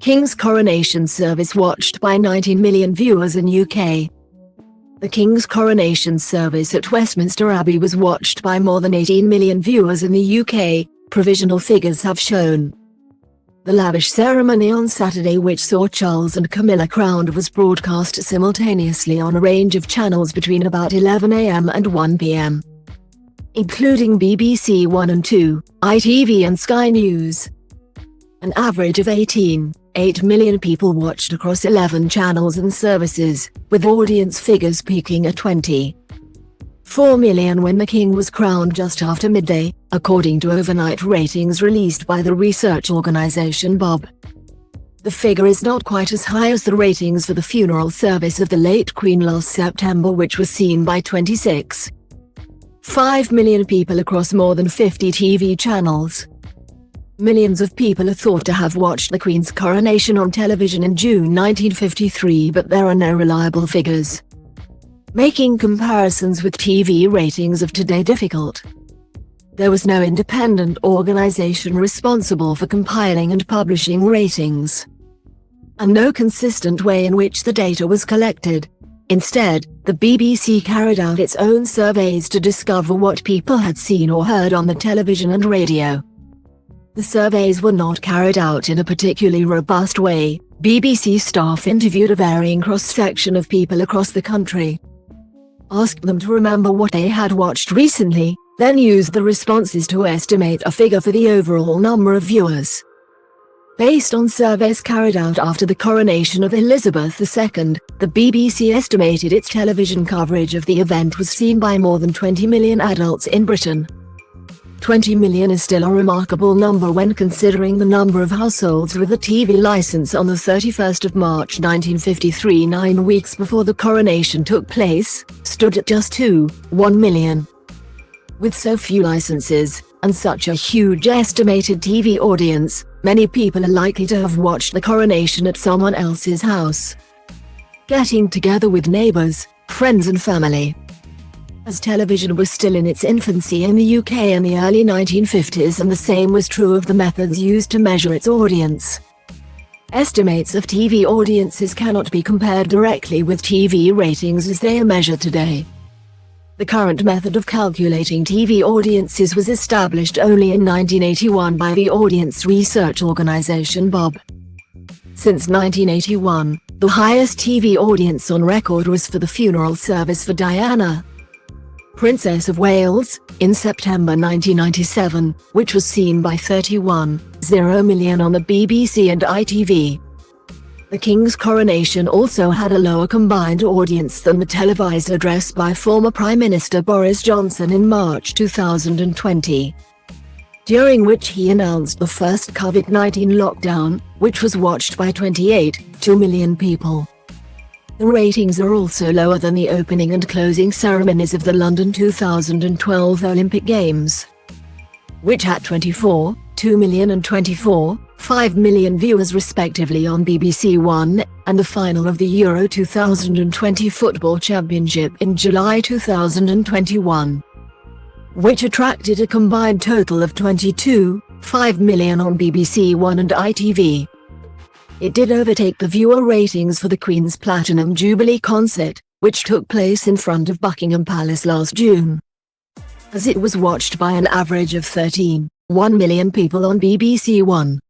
King's coronation service watched by 19 million viewers in UK. The King's coronation service at Westminster Abbey was watched by more than 18 million viewers in the UK, provisional figures have shown. The lavish ceremony on Saturday, which saw Charles and Camilla crowned, was broadcast simultaneously on a range of channels between about 11 AM and 1 PM, including BBC 1 and 2, ITV and Sky News. An average of 18.8 million people watched across 11 channels and services, with audience figures peaking at 24 million when the King was crowned just after midday, according to overnight ratings released by the research organisation Bob. The figure is not quite as high as the ratings for the funeral service of the late Queen last September, which was seen by 26.5 million people across more than 50 TV channels. Millions of people are thought to have watched the Queen's coronation on television in June 1953, but there are no reliable figures, making comparisons with TV ratings of today difficult. There was no independent organization responsible for compiling and publishing ratings, and no consistent way in which the data was collected. Instead, the BBC carried out its own surveys to discover what people had seen or heard on the television and radio. The surveys were not carried out in a particularly robust way. BBC staff interviewed a varying cross-section of people across the country, asked them to remember what they had watched recently, then used the responses to estimate a figure for the overall number of viewers. Based on surveys carried out after the coronation of Elizabeth II, the BBC estimated its television coverage of the event was seen by more than 20 million adults in Britain. 20 million is still a remarkable number when considering the number of households with a TV license on the 31st of March 1953, 9 weeks before the coronation took place, stood at just 1 million. With so few licenses, and such a huge estimated TV audience, many people are likely to have watched the coronation at someone else's house, getting together with neighbours, friends and family. As television was still in its infancy in the UK in the early 1950s, and the same was true of the methods used to measure its audience. Estimates of TV audiences cannot be compared directly with TV ratings as they are measured today. The current method of calculating TV audiences was established only in 1981 by the audience research organisation Bob. Since 1981, the highest TV audience on record was for the funeral service for Diana, Princess of Wales, in September 1997, which was seen by 31.0 million on the BBC and ITV. The King's coronation also had a lower combined audience than the televised address by former Prime Minister Boris Johnson in March 2020, during which he announced the first COVID-19 lockdown, which was watched by 28.2 million people. The ratings are also lower than the opening and closing ceremonies of the London 2012 Olympic Games, which had 24.2 million and 24.5 million viewers respectively on BBC One, and the final of the Euro 2020 Football Championship in July 2021, which attracted a combined total of 22.5 million on BBC One and ITV. It did overtake the viewer ratings for the Queen's Platinum Jubilee concert, which took place in front of Buckingham Palace last June, as it was watched by an average of 13.1 million people on BBC One.